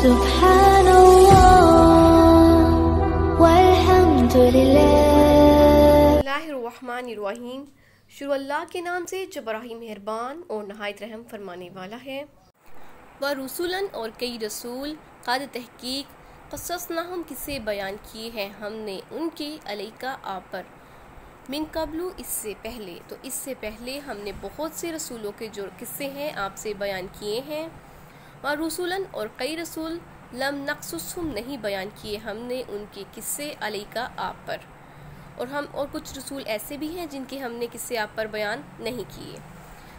سبحان اللہ والحمد للہ۔ بسم اللہ الرحمن الرحیم۔ شروع اللہ کے نام سے جو بڑا ہی مہربان اور نہایت رحم فرمانے والا ہے۔ ورسولاً اور کئی رسول قد تحقیق قصصناہم قصے بیان کیے ہیں ہم نے ان کے علیکا آپ پر، من قبل اس سے پہلے، تو اس سے پہلے ہم نے بہت سے رسولوں کے جو قصے ہیں آپ سے بیان کیے ہیں۔ ورسولاً اور کئی رسول لم نقصصہم نہیں بیان کیے ہم نے ان کے قصے علیکا آپ پر، اور کچھ رسول ایسے بھی ہیں جن کے ہم نے قصے آپ پر بیان نہیں کیے۔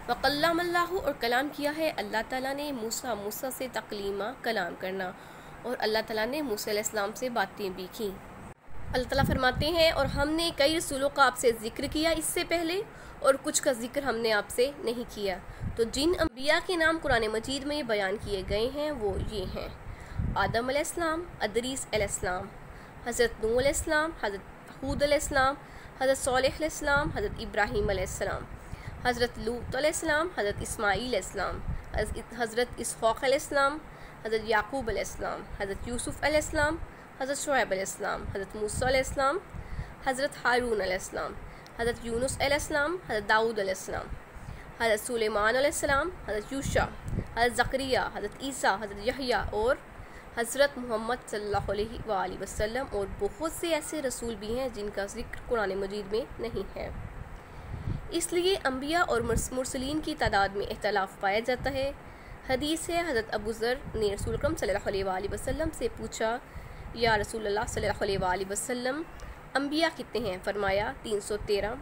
وَقَلَّمَ اللَّهُ اور کلام کیا ہے اللہ تعالیٰ نے موسیٰ سے تکلیما کلام کرنا، اور اللہ تعالیٰ نے موسیٰ علیہ السلام سے باتیں بھی کیں۔ اللہ تعالیٰ فرماتے ہیں اور ہم نے کئی رسولوں کا آپ سے ذکر کیا اس سے پہلے، اور کچھ کا ذکر ہم نے آپ سے نہیں کیا۔ تو جن انبیاء کے نام قرآن مجید میں بیان کیے گئے ہیں وہ یہ ہیں: آدم علیہ السلام، ادریس علیہ السلام، حضرت نوح علیہ السلام، حضرت ہود علیہ السلام، حضرت صالح علیہ السلام، حضرت ابراہیم علیہ السلام، حضرت لوط علیہ السلام، حضرت اسماعیل علیہ السلام، حضرت اسحاق علیہ السلام، حضرت یعقوب علیہ السلام، حضرت یوسف علیہ السلام، حضرت شعیب علیہ السلام، حضرت موسیٰ علیہ السلام، حضرت ہارون علیہ السلام، حضرت یونس علیہ السلام، حضرت داؤد علیہ السلام، حضرت سلیمان علیہ السلام، حضرت یوشع، حضرت زکریا، حضرت عیسیٰ، حضرت یحییٰ اور حضرت محمد صلی اللہ علیہ وآلہ وسلم، اور بہت سے ایسے رسول بھی ہیں جن کا ذکر قرآن مجید میں نہیں ہے۔ اس لیے انبیاء اور مرسلین کی تعداد میں اختلاف پایا جاتا ہے۔ حدیث ہے حضرت ابو ذر نے رسول اکرم صلی اللہ علیہ وآلہ وسلم سے پوچھا، یا رسول اللہ صلی اللہ علیہ وآلہ وسلم انبیاء کتنے ہیں؟ فرمایا 313،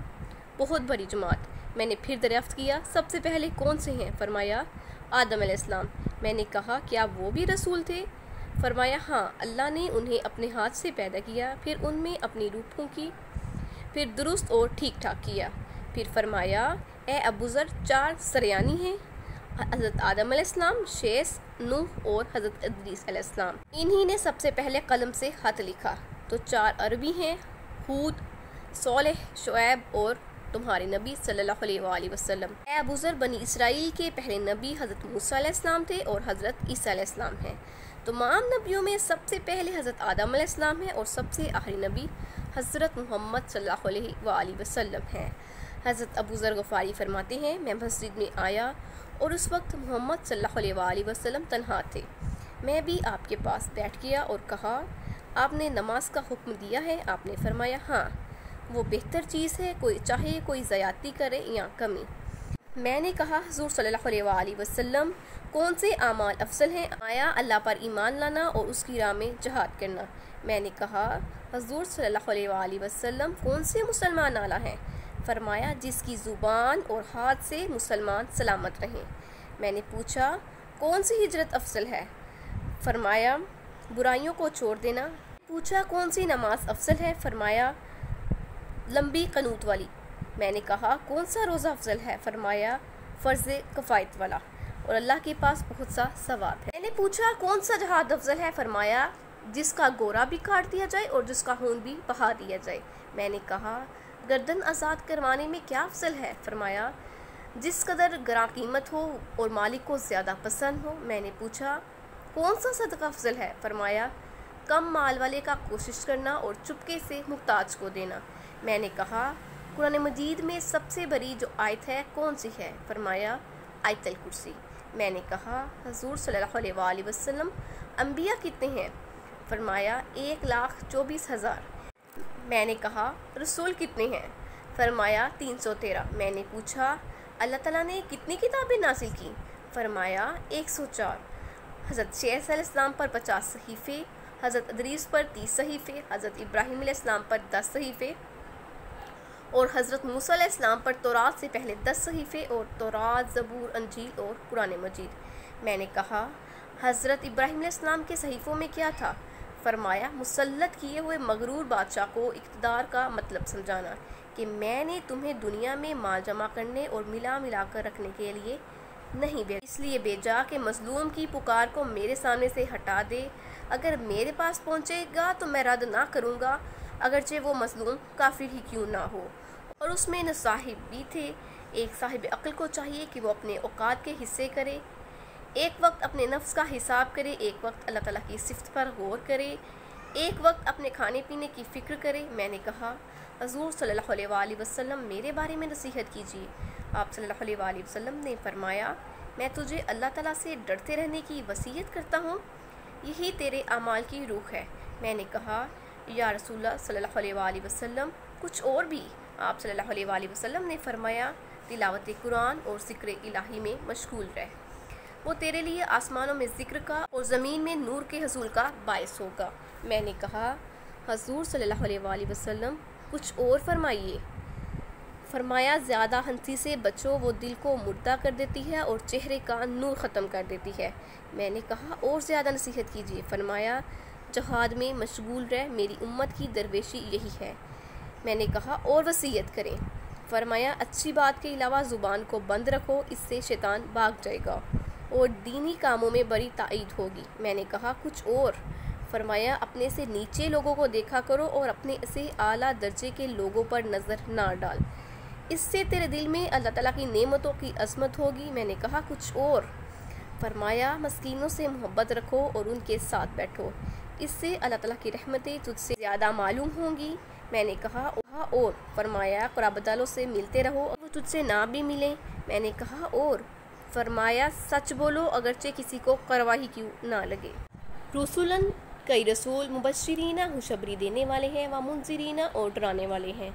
بہت بڑی جماعت۔ میں نے پھر دریافت کیا سب سے پہلے کون سے ہیں؟ فرمایا آدم علیہ السلام۔ میں نے کہا کیا وہ بھی رسول تھے؟ فرمایا ہاں، اللہ نے انہیں اپنے ہاتھ سے پیدا کیا، پھر ان میں اپنی روح پھونکی، پھر درست اور ٹھیک ٹھاک کیا۔ پھر فرمایا اے ابو ذر 4 سریانی ہیں، حضرت آدم علیہ السلام، شیس، نوح اور حضرت ادریس علیہ السلام۔ انہی نے سب سے پہلے قلم سے خط لکھا۔ تو 4 عربی ہیں، ہود، صالح، شعیب اور تمہارے نبی صلی اللہ علیہ وآلہ وسلم۔ اے ابو ذر، بنی اسرائیل کے پہلے نبی حضرت موسیٰ علیہ السلام تھے اور حضرت عیسیٰ علیہ السلام ہیں۔ تمام نبیوں میں سب سے پہلے حضرت آدم علیہ السلام ہے اور سب سے آخری نبی حضرت محمد صلی اللہ علیہ وآلہ وسلم ہے۔ حضرت ابو ذر غفاری فرماتے ہیں میں مسجد میں آیا اور اس وقت محمد صلی اللہ علیہ وآلہ وسلم تنہا تھے۔ میں بھی آپ کے پاس بیٹھ گیا اور کہا آپ نے نماز کا حکم دیا ہے؟ آپ نے فرمایا ہاں، وہ بہتر چیز ہے، چاہے کوئی زیادتی کرے یا کمی۔ میں نے کہا حضور صلی اللہ علیہ وآلہ وسلم کون سے اعمال افضل ہیں؟ آیا اللہ پر ایمان لانا اور اس کی راہ میں جہاد کرنا۔ میں نے کہا حضور صلی اللہ علیہ وآلہ وسلم کون سے مسلمان اعلیٰ ہیں؟ فرمایا جس کی زبان اور ہاتھ سے مسلمان سلامت رہیں۔ میں نے پوچھا کون سی ہجرت افضل ہے؟ فرمایا برائیوں کو چھوڑ دینا۔ پوچھا کون سی نماز افضل ہے؟ فرمایا لمبی قنوت والی۔ میں نے کہا کون سا روزہ افضل ہے؟ فرمایا فرض کفایت والا، اور اللہ کے پاس بہت سا ثواب ہے۔ میں نے پوچھا کون سا جہاد افضل ہے؟ فرمایا جس کا گورا بھی کاٹ دیا جائے اور جس کا خون بھی بہا دیا جائے۔ میں نے کہا گردن آزاد کروانے میں کیا افضل ہے؟ فرمایا جس قدر گراں قیمت ہو اور مالک کو زیادہ پسند ہو۔ میں نے پوچھا کون سا صدقہ افضل ہے؟ فرمایا کم مال والے کا کوشش کرنا اور چپکے سے محتاج کو دینا۔ میں نے کہا قرآن مجید میں سب سے بڑی جو آیت ہے کون سی ہے؟ فرمایا آیت الکرسی۔ میں نے کہا حضور صلی اللہ علیہ وآلہ وسلم انبیاء کتنے ہیں؟ فرمایا 1,24,000۔ میں نے کہا رسول کتنے ہیں؟ فرمایا 313۔ میں نے پوچھا اللہ تعالیٰ نے کتنی کتابیں نازل کی؟ فرمایا 104۔ حضرت شیس علیہ السلام پر 50 صحیفے، حضرت ادریس پر 30 صحیفے، حضرت ابراہیم علیہ السلام پر 10 صحیفے، اور حضرت موسیٰ علیہ السلام پر تورات سے پہلے 10 صحیفے، اور تورات، زبور، انجیل اور قرآن مجید۔ میں نے کہا حضرت ابراہیم علیہ السلام کے صحیفوں میں کیا تھا؟ فرمایا مسلط کیے ہوئے مغرور بادشاہ کو اقتدار کا مطلب سمجھانا، کہ میں نے تمہیں دنیا میں مال جمع کرنے اور ملا کر رکھنے کے لیے نہیں بھیجا، اس لیے بھیجا کہ مظلوم کی پکار کو میرے سامنے سے ہٹا دے۔ اگر میرے پاس پہنچے گا تو میں رد نہ کروں گا، اگرچہ وہ مظلوم کافر ہی کیوں نہ ہو۔ اور اس میں نہ صاحب بھی تھے۔ ایک صاحب عقل کو چاہیے کہ وہ اپنے اوقات کے حصے کرے، ایک وقت اپنے نفس کا حساب کرے، ایک وقت اللہ تعالیٰ کی صفت پر غور کرے، ایک وقت اپنے کھانے پینے کی فکر کرے۔ میں نے کہا حضور صلی اللہ علیہ وآلہ وسلم میرے بارے میں نصیحت کیجیے۔ آپ صلی اللہ علیہ وآلہ وسلم نے فرمایا میں تجھے اللہ تعالیٰ سے ڈرتے رہنے کی وصیت کرتا ہوں، یہی تیرے اعمال کی روح ہے۔ میں نے کہا یا رسول اللہ صلی اللہ علیہ وآلہ وسلم کچھ اور بھی؟ آپ صلی اللہ علیہ وآلہ وسلم نے فرمایا تلاوت قرآن اور ذکر الہی میں مشغول رہ، وہ تیرے لیے آسمانوں میں ذکر کا اور زمین میں نور کے حصول کا باعث ہوگا۔ میں نے کہا حضور صلی اللہ علیہ وآلہ وسلم کچھ اور فرمائیے۔ فرمایا زیادہ ہنسی سے بچو، وہ دل کو مردہ کر دیتی ہے اور چہرے کا نور ختم کر دیتی ہے۔ میں نے کہا اور زیادہ نصیحت کیجیے۔ فرمایا جہاد میں مشغول رہ، میری امت کی درویشی یہی ہے۔ میں نے کہا اور وصیت کریں۔ فرمایا اچھی بات کے علاوہ زبان کو بند رکھو، اس سے شیطان بھاگ جائے گا اور دینی کاموں میں بڑی تائید ہوگی۔ میں نے کہا کچھ اور؟ فرمایا اپنے سے نیچے لوگوں کو دیکھا کرو اور اپنے سے اعلیٰ درجے کے لوگوں پر نظر نہ ڈال، اس سے تیرے دل میں اللہ تعالیٰ کی نعمتوں کی عظمت ہوگی۔ میں نے کہا کچھ اور؟ فرمایا مسکینوں سے محبت رکھو اور ان کے ساتھ بیٹھو، اس سے اللہ تعالیٰ کی رحمتیں تجھ سے زیادہ معلوم ہوں گی۔ میں نے کہا اور؟ فرمایا قرابت داروں سے ملتے رہو اور وہ تجھ سے نہ بھی ملیں۔ میں نے کہا اور؟ فرمایا سچ بولو اگرچہ کسی کو کڑوا ہی کیوں نہ لگے۔ رسولاً کئی رسول مبشرین خوشخبری دینے والے ہیں و منذرین اور ڈرانے والے ہیں،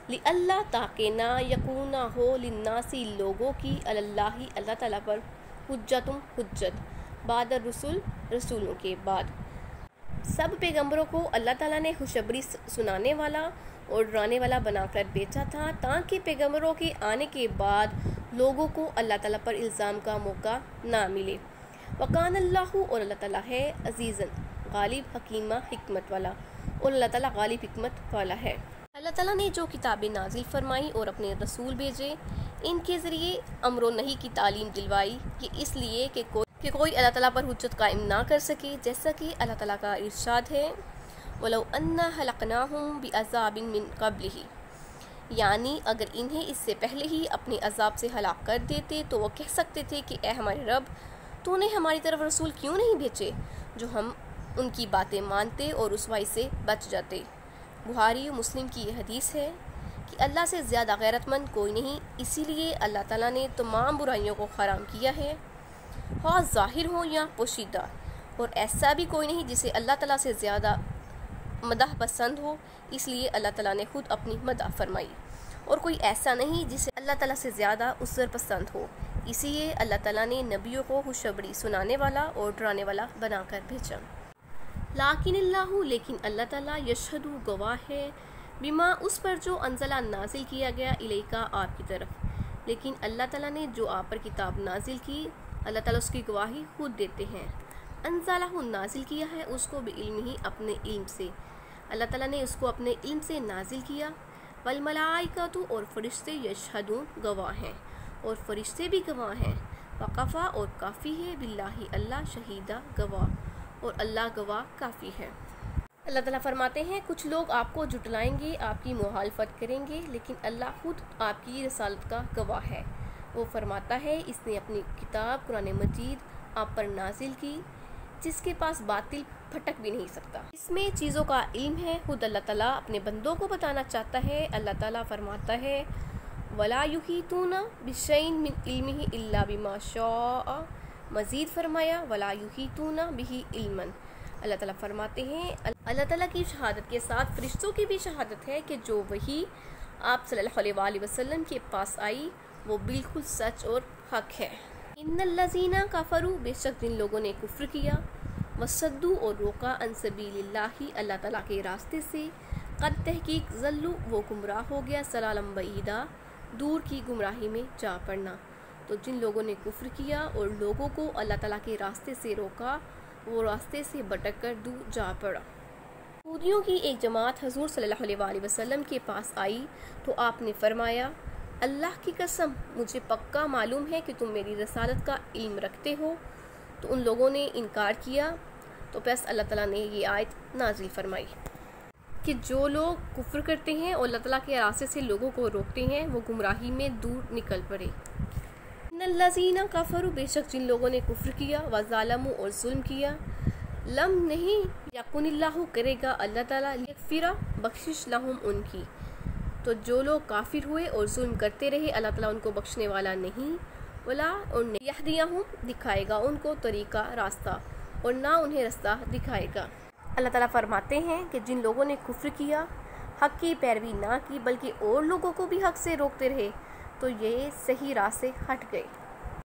لئلا تاکہ نہ یکون ہو للناس لوگوں کی اللہ اللہ تعالیٰ پر حجت بعد الرسل رسولوں کے بعد۔ سب پیغمبروں کو اللہ تعالیٰ نے خوشخبری سنانے والا اور ڈرانے والا بنا کر بھیجا تھا تاکہ پیغمبروں کے آنے کے بعد لوگوں کو اللہ تعالیٰ پر الزام کا موقع نہ ملے۔ وکان اللہ اور اللہ تعالیٰ ہے عزیزاً غالب حکیمہ حکمت والا، اور اللہ تعالیٰ غالب حکمت والا ہے۔ اللہ تعالیٰ نے جو کتابیں نازل فرمائی اور اپنے رسول بھیجے، ان کے ذریعے امر و نہی کی تعلیم دلوائی، یہ اس لیے کہ کوئی اللہ تعالیٰ پر حجت قائم نہ کر سکے، جیسا کہ اللہ تعالیٰ کا ارشاد ہے وَلَوْ أَنَّا هَلَقْنَاهُمْ بِعَذَابٍ مِّن قَبْلِهِ، یعنی اگر انہیں اس سے پہلے ہی اپنے عذاب سے ہلاک کر دیتے تو وہ کہہ سکتے تھے کہ اے ہمارے رب، تو نے ہماری طرف رسول کیوں نہیں بھیجے جو ہم ان کی باتیں مانتے اور رسوائی سے بچ جاتے۔ بخاری و مسلم کی یہ حدیث ہے کہ اللہ سے زیادہ غیرت مند کوئی نہیں، اسی لیے اللہ تعالیٰ نے تمام برائیوں کو حرام کیا ہے، خواہ ظاہر ہو یا پوشیدہ، اور ایسا بھی کوئی نہیں جسے اللہ تعالیٰ سے زیادہ مدح پسند ہو، اس لیے اللہ تعالیٰ نے خود اپنی مدح فرمائی، اور کوئی ایسا نہیں جسے اللہ تعالیٰ سے زیادہ عذر پسند ہو، اسی لیے اللہ تعالیٰ نے نبیوں کو خوشخبری سنانے والا اور ڈرانے والا بنا کر بھیجا۔ لیکن اللہ لیکن اللہ تعالیٰ یشہد گواہ ہے بما اس پر جو انزلہ نازل کیا گیا الیکا آپ کی طرف، لیکن اللہ تعالیٰ نے جو آپ پر کتاب نازل کی اللہ تعالیٰ اس کی گواہی خود دیتے ہیں۔ انزلہ نازل کیا ہے اس کو بعلم ہی اپنے علم سے، اللہ تعالیٰ نے اس کو اپنے علم سے نازل کیا۔ والملائکۃ اور فرشتے یشہدون گواہ ہیں، اور فرشتے بھی گواہ ہیں۔ وقفا اور کافی ہے باللہ اللہ شہیدہ گواہ، اور اللہ گواہ کافی ہے۔ اللہ تعالیٰ فرماتے ہیں کچھ لوگ آپ کو جھٹلائیں گے، آپ کی مخالفت کریں گے، لیکن اللہ خود آپ کی رسالت کا گواہ ہے۔ وہ فرماتا ہے اس نے اپنی کتاب قرآن مجید آپ پر نازل کی جس کے پاس باطل پھٹک بھی نہیں سکتا، اس میں چیزوں کا علم ہے، خود اللہ تعالیٰ اپنے بندوں کو بتانا چاہتا ہے۔ اللہ تعالیٰ فرماتا ہے وَلَا يُحِيطُونَ بِشَيْءٍ مِّنْ عِلْمِهِ إِلَّا بِمَا شَاءَ، مزید فرمایا وَلَا يُحِيطُونَ بِهِ عِلْمًا۔ اللہ تعالیٰ فرماتے ہیں اللہ تعالیٰ کی شہادت کے ساتھ فرشتوں کی بھی شہادت ہے کہ جو وحی آپ صلی اللہ علیہ وآلہ وسلم کے پاس آئی وہ بالکل سچ اور حق ہے۔ ان الذین کفروا، بے شک جن لوگوں نے کفر کیا، وصدوا اور روکا عن سبیل اللہ اللہ تعالیٰ کے راستے سے، قد تحقیق ضلوا وہ گمراہ ہو گیا، ضلالا بعیدا دور کی گمراہی میں جا پڑنا۔ تو جن لوگوں نے کفر کیا اور لوگوں کو اللہ تعالیٰ کے راستے سے روکا، وہ راستے سے بھٹک کر دور جا پڑا۔ یہودیوں کی ایک جماعت حضور صلی اللہ علیہ وآلہ وسلم کے پاس آئی تو آپ نے فرمایا اللہ کی قسم مجھے پکا معلوم ہے کہ تم میری رسالت کا علم رکھتے ہو۔ تو ان لوگوں نے انکار کیا، تو پس اللہ تعالیٰ نے یہ آیت نازل فرمائی کہ جو لوگ کفر کرتے ہیں اور اللہ تعالیٰ کے راستے سے لوگوں کو روکتے ہیں وہ گمراہی میں دور نکل پڑے۔ ان الذین کفروا بے شک جن لوگوں نے کفر کیا وظالموا اور ظلم کیا لم نہیں یکن اللہ کرے گا اللہ تعالیٰ لیغفر بخشش لہم ان کی، تو جو لوگ کافر ہوئے اور ظلم کرتے رہے اللہ تعالیٰ ان کو بخشنے والا نہیں، ولا اور یہدیہم دکھائے گا ان کو طریقہ راستہ، اور نہ انہیں راستہ دکھائے گا۔ اللہ تعالیٰ فرماتے ہیں کہ جن لوگوں نے کفر کیا، حق کی پیروی نہ کی بلکہ اور لوگوں کو بھی حق سے روکتے رہے، تو یہ صحیح راہ سے ہٹ گئے۔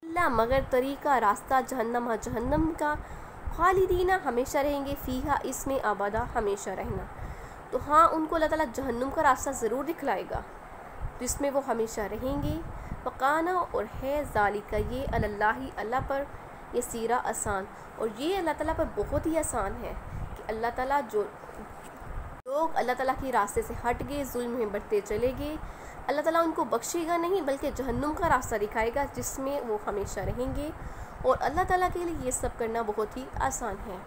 اللہ مگر طریقہ راستہ جہنم کا، خالدین ہمیشہ رہیں گے، فیہا اس میں آبادہ ہمیشہ رہنا، تو ہاں ان کو اللہ تعالیٰ جہنم کا راستہ ضرور دکھلائے گا جس میں وہ ہمیشہ رہیں گے۔ وقانا اور ہے ذالک یہ اللہ اللہ پر یسیرا آسان، اور یہ اللہ تعالیٰ پر بہت ہی آسان ہے کہ اللہ تعالیٰ جو لوگ اللہ تعالیٰ کے راستے سے ہٹ گئے، ظلم میں بڑھتے چلے گئے، اللہ تعالیٰ ان کو بخشے گا نہیں بلکہ جہنم کا راستہ دکھائے گا جس میں وہ ہمیشہ رہیں گے، اور اللہ تعالیٰ کے لیے یہ سب کرنا بہت ہی آسان ہے۔